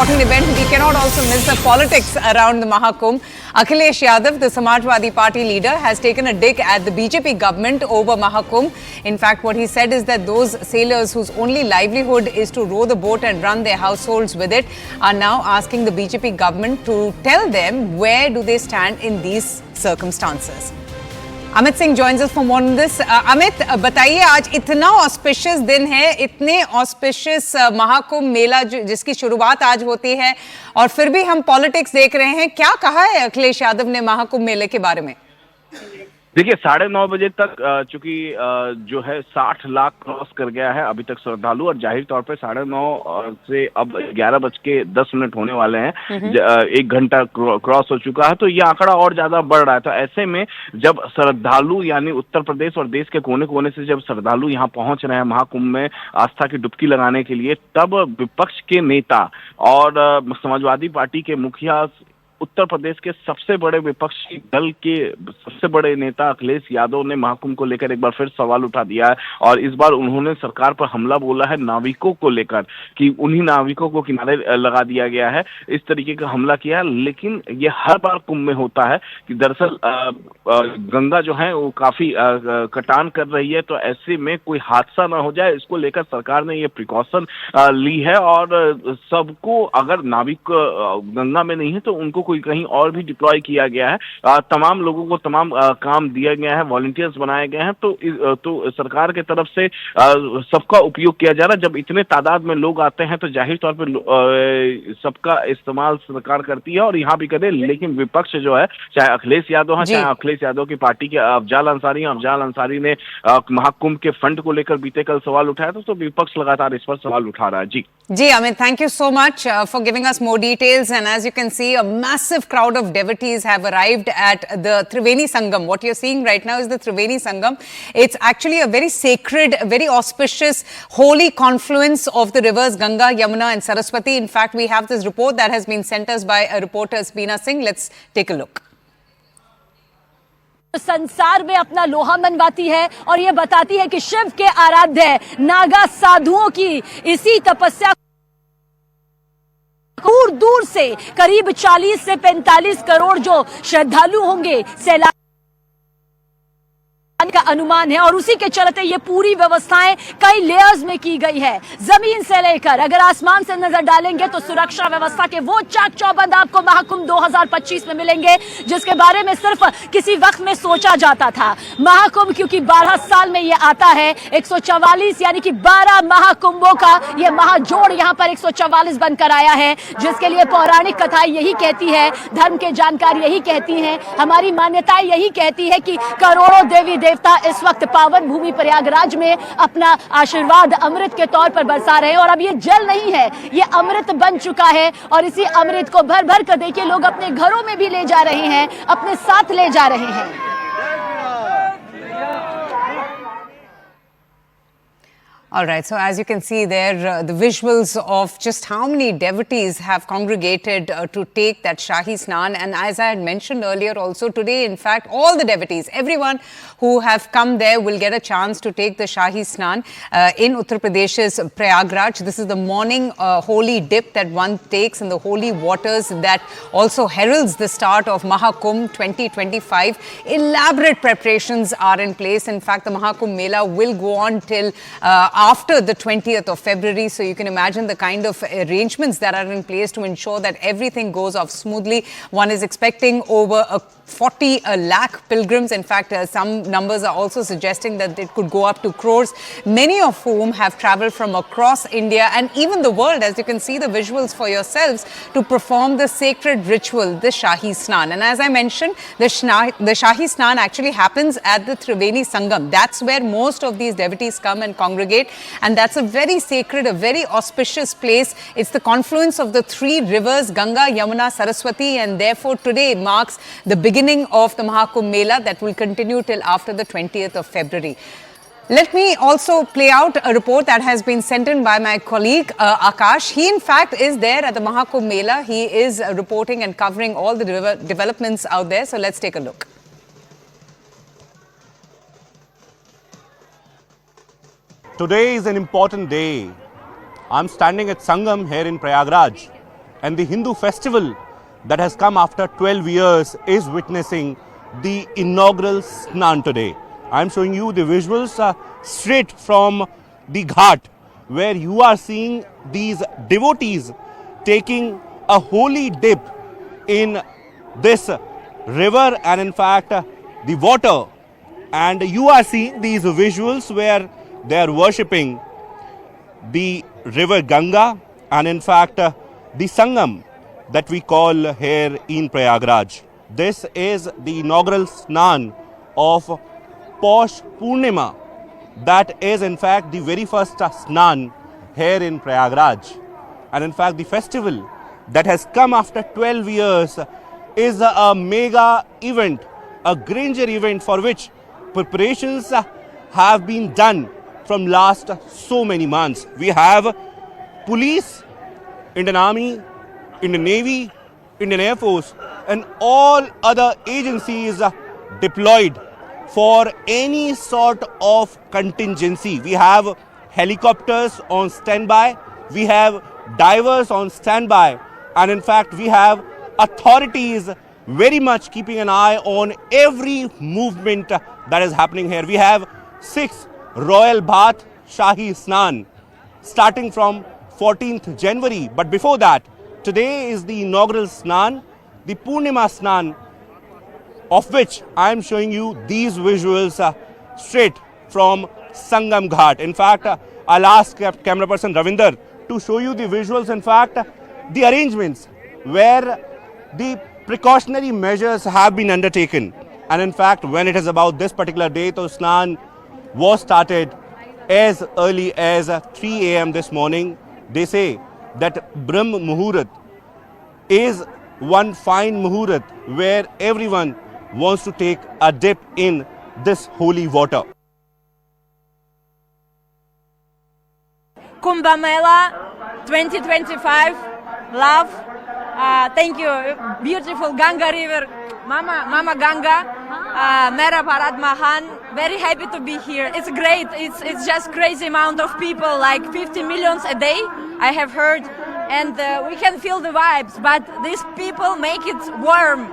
Important event. We cannot also miss the politics around the Mahakumbh. Akhilesh Yadav, the Samajwadi Party leader, has taken a dig at the BJP government over Mahakumbh. In fact, what he said is that those sailors whose only livelihood is to row the boat and run their households with it are now asking the BJP government to tell them where do they stand in these circumstances. Amit Singh joins us for more on this. Amit, बताइए, आज इतना auspicious दिन है, इतने auspicious Mahakumbh मेला जिसकी शुरुआत आज होती है, और फिर भी हम पॉलिटिक्स देख रहे हैं. क्या कहा है अखिलेश यादव ने महाकुंभ मेले के बारे में? देखिए, 9:30 बजे तक चूंकि जो है 60 लाख क्रॉस कर गया है अभी तक श्रद्धालु, और जाहिर तौर पे 9:30 से अब 11:10 होने वाले हैं. 1 घंटा क्रॉस हो चुका है, तो ये आंकड़ा और ज्यादा बढ़ रहा है. तो ऐसे में जब श्रद्धालु यानी उत्तर प्रदेश और देश के कोने कोने से जब श्रद्धालु यहाँ पहुंच रहे हैं महाकुंभ में आस्था की डुबकी लगाने के लिए, तब विपक्ष के नेता और समाजवादी पार्टी के मुखिया, उत्तर प्रदेश के सबसे बड़े विपक्षी दल के सबसे बड़े नेता अखिलेश यादव ने महाकुंभ को लेकर एक बार फिर सवाल उठा दिया है. और इस बार उन्होंने सरकार पर हमला बोला है नाविकों को लेकर, कि उन्हीं नाविकों को किनारे लगा दिया गया है. इस तरीके का हमला किया है. लेकिन ये हर बार कुंभ में होता है कि दरअसल गंगा जो है वो काफी कटान कर रही है, तो ऐसे में कोई हादसा ना हो जाए, इसको लेकर सरकार ने ये प्रिकॉशन ली है. और सबको, अगर नाविक गंगा में नहीं है तो उनको कोई कहीं और भी डिप्लॉय किया गया है. तमाम लोगों को तमाम काम दिया गया है, वॉलंटियर्स बनाए गए हैं. तो सरकार के तरफ से सबका उपयोग किया जा रहा है. जब इतने तादाद में लोग आते हैं तो जाहिर तौर पर सबका इस्तेमाल सरकार करती है, और यहाँ भी करे. लेकिन विपक्ष जो है, चाहे अखिलेश यादव है, चाहे अखिलेश यादव की पार्टी के अफजाल अंसारी ने महाकुंभ के फंड को लेकर बीते कल सवाल उठाया था. तो विपक्ष लगातार इस पर सवाल उठा रहा है. जी Amit, thank you so much for giving us more details. And as you can see, a massive crowd of devotees have arrived at the Triveni Sangam. What you're seeing right now is the Triveni Sangam. It's actually a very sacred, very auspicious, holy confluence of the rivers Ganga, Yamuna and Saraswati. In fact, we have this report that has been sent us by a reporter, Beena Singh. Let's take a look. संसार में अपना लोहा मनवाती है और ये बताती है कि शिव के आराध्य नागा साधुओं की इसी तपस्या दूर दूर से करीब 40 से 45 करोड़ जो श्रद्धालु होंगे सैलानी का अनुमान है. और उसी के चलते ये पूरी व्यवस्थाएं कई लेयर्स में की गई है. जमीन से लेकर अगर आसमान से नजर डालेंगे तो सुरक्षा व्यवस्था के वो चाक चौबंद आपको महाकुंभ 2025 में मिलेंगे, जिसके बारे में सिर्फ किसी वक्त में सोचा जाता था. महाकुंभ क्योंकि 12 साल में ये आता है, 144 यानी कि 12 महाकुंभों का ये महाजोड़ यहाँ पर 144 बनकर आया है, जिसके लिए पौराणिक कथाएं यही कहती है, धर्म के जानकार यही कहती हैं, हमारी मान्यताएं यही कहती है कि करोड़ों देवी देवता इस वक्त पावन भूमि प्रयागराज में अपना आशीर्वाद अमृत के तौर पर बरसा रहे हैं. और अब ये जल नहीं है, ये अमृत बन चुका है, और इसी अमृत को भर भर कर देखिए लोग अपने घरों में भी ले जा रहे हैं, अपने साथ ले जा रहे हैं. All right, so as you can see there, the visuals of just how many devotees have congregated to take that Shahi Snan. And as I had mentioned earlier also, today, in fact, all the devotees, everyone who have come there will get a chance to take the Shahi Snan in Uttar Pradesh's Prayagraj. This is the morning holy dip that one takes in the holy waters that also heralds the start of Mahakumbh 2025. Elaborate preparations are in place. In fact, the Mahakumbh Mela will go on till after the 20th of February. So you can imagine the kind of arrangements that are in place to ensure that everything goes off smoothly. One is expecting over 40 lakh pilgrims. In fact, some numbers are also suggesting that it could go up to crores, many of whom have traveled from across India and even the world, as you can see the visuals for yourselves, to perform the sacred ritual, the Shahi Snan. And as I mentioned, the Shahi Snan actually happens at the Triveni Sangam. That's where most of these devotees come and congregate. And that's a very sacred, a very auspicious place. It's the confluence of the three rivers, Ganga, Yamuna, Saraswati, and therefore today marks the beginning of the Mahakumbh Mela that will continue till after the 20th of February. Let me also play out a report that has been sent in by my colleague Akash. He in fact is there at the Mahakumbh Mela. He is reporting and covering all the developments out there. So let's take a look. Today is an important day. I'm standing at Sangam here in Prayagraj. and the Hindu festival that has come after 12 years is witnessing the inaugural Snan today. I am showing you the visuals straight from the Ghat, where you are seeing these devotees taking a holy dip in this river and in fact the water, and you are seeing these visuals where they are worshipping the river Ganga and in fact the Sangam that we call here in Prayagraj. This is the inaugural Snan of Paush Purnima, that is in fact the very first Snan here in Prayagraj. And in fact the festival that has come after 12 years is a mega event, a grandeur event for which preparations have been done from last so many months. We have police, Indian Army, Indian Navy, Indian Air Force and all other agencies deployed for any sort of contingency. We have helicopters on standby, we have divers on standby, and in fact we have authorities very much keeping an eye on every movement that is happening here. We have 6 Royal Bhaat Shahi Snan starting from 14th January. But before that, today is the inaugural Snan, the Purnima Snan, of which I am showing you these visuals straight from Sangam Ghat. In fact, I'll ask camera person Ravinder to show you the visuals. In fact, the arrangements where the precautionary measures have been undertaken. And in fact, when it is about this particular day, so Snan was started as early as 3 a.m. this morning. They say that Brahm Muhurat is one fine Muhurat where everyone wants to take a dip in this holy water. Kumbh Mela 2025, love. Thank you, beautiful Ganga River, Mama Ganga, Mera Bharat Mahan. Very happy to be here. It's great. It's just crazy amount of people, like 50 millions a day, I have heard, and we can feel the vibes. But these people make it warm.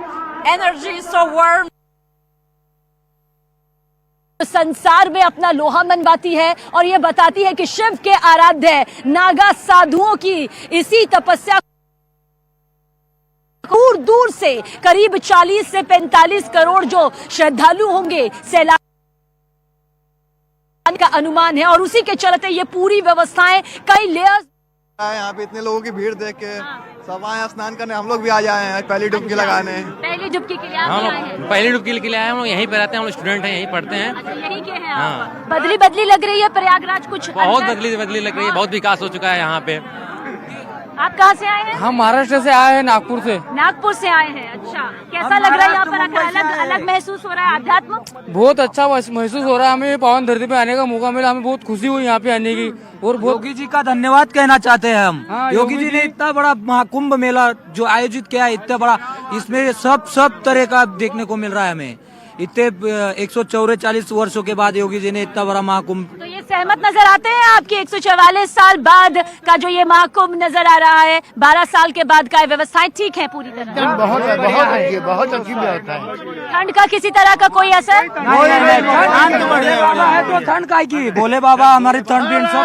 Energy is so warm. संसार में अपना लोहा मनवाती है और ये बताती है कि शिव के आराध्य नागा साधुओं की इसी तपस्या दूर दूर से करीब 40 से 45 करोड़ जो श्रद्धालु होंगे सैलानी का अनुमान है और उसी के चलते ये पूरी व्यवस्थाएं कई लेयर्स यहाँ पे इतने लोगों की भीड़ देख के सब आए स्नान करने। हम लोग भी आ जाए हैं पहली डुबकी लगाने। पहली डुबकी के लिए आप आए हैं? पहली डुबकी के लिए आए हम लोग, यहीं पे रहते हैं, हम लोग स्टूडेंट हैं, यहीं पढ़ते हैं। अच्छा, यहीं के हैं आप? बदली बदली लग रही है प्रयागराज, कुछ बहुत बदली लग रही है, बहुत विकास हो चुका है यहाँ पे। आप कहाँ से आए हैं? हम महाराष्ट्र से आए हैं, नागपुर से। नागपुर से आए हैं, अच्छा। कैसा लग रहा है यहाँ पर? अलग अलग महसूस हो रहा है अध्यात्म? बहुत अच्छा महसूस हो रहा है, हमें पावन धरती पे आने का मौका मिला, हमें बहुत खुशी हुई यहाँ पे आने की। और योगी जी का धन्यवाद कहना चाहते हैं हम। योगी जी ने इतना बड़ा महाकुंभ मेला जो आयोजित किया है, इतना बड़ा, इसमें सब तरह का देखने को मिल रहा है हमें। इतने 144 वर्षों के बाद योगी जी ने इतना बड़ा महाकुंभ। तो ये सहमत नजर आते हैं आपके 144 साल बाद का जो ये महाकुंभ नजर आ रहा है, 12 साल के बाद का व्यवस्थाएं ठीक है पूरी तरह? बहुत अच्छी व्यवस्था है। ठंड का किसी तरह का कोई असर? बाबा है तो ठंड का की, भोले बाबा हमारी ठंड भी सब।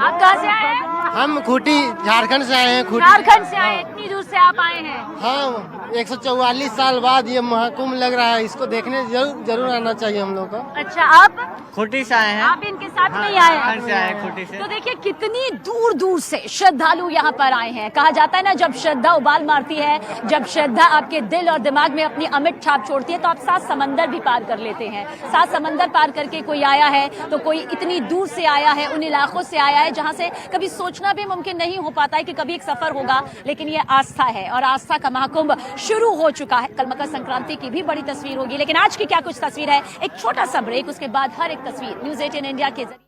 आप कहाँ से आए हैं? हम खूटी झारखंड से आए हैं। झारखंड से आए, इतनी दूर से आप आए हैं? हाँ, 144 साल बाद ये महाकुंभ लग रहा है, इसको देखने जरूर आना चाहिए हम लोग को। अच्छा, आप खूटी से आए हैं? आप इनके साथ नहीं आए हैं? से आए खूटी से। तो देखिए कितनी दूर दूर से श्रद्धालु यहाँ पर आए हैं। कहा जाता है ना, जब श्रद्धा उबाल मारती है, जब श्रद्धा आपके दिल और दिमाग में अपनी अमिट छाप छोड़ती है, तो आप 7 समंदर भी पार कर लेते हैं। 7 समंदर पार करके कोई आया है तो कोई इतनी दूर से आया है, उन इलाकों से आया है जहाँ से कभी सोचना भी मुमकिन नहीं हो पाता है कि कभी एक सफर होगा। लेकिन ये आस्था है और आस्था का महाकुंभ शुरू हो चुका है। कल मकर संक्रांति की भी बड़ी तस्वीर होगी, लेकिन आज की क्या कुछ तस्वीर है, एक छोटा सा ब्रेक, उसके बाद हर एक तस्वीर न्यूज़ 18 इंडिया के जरिए।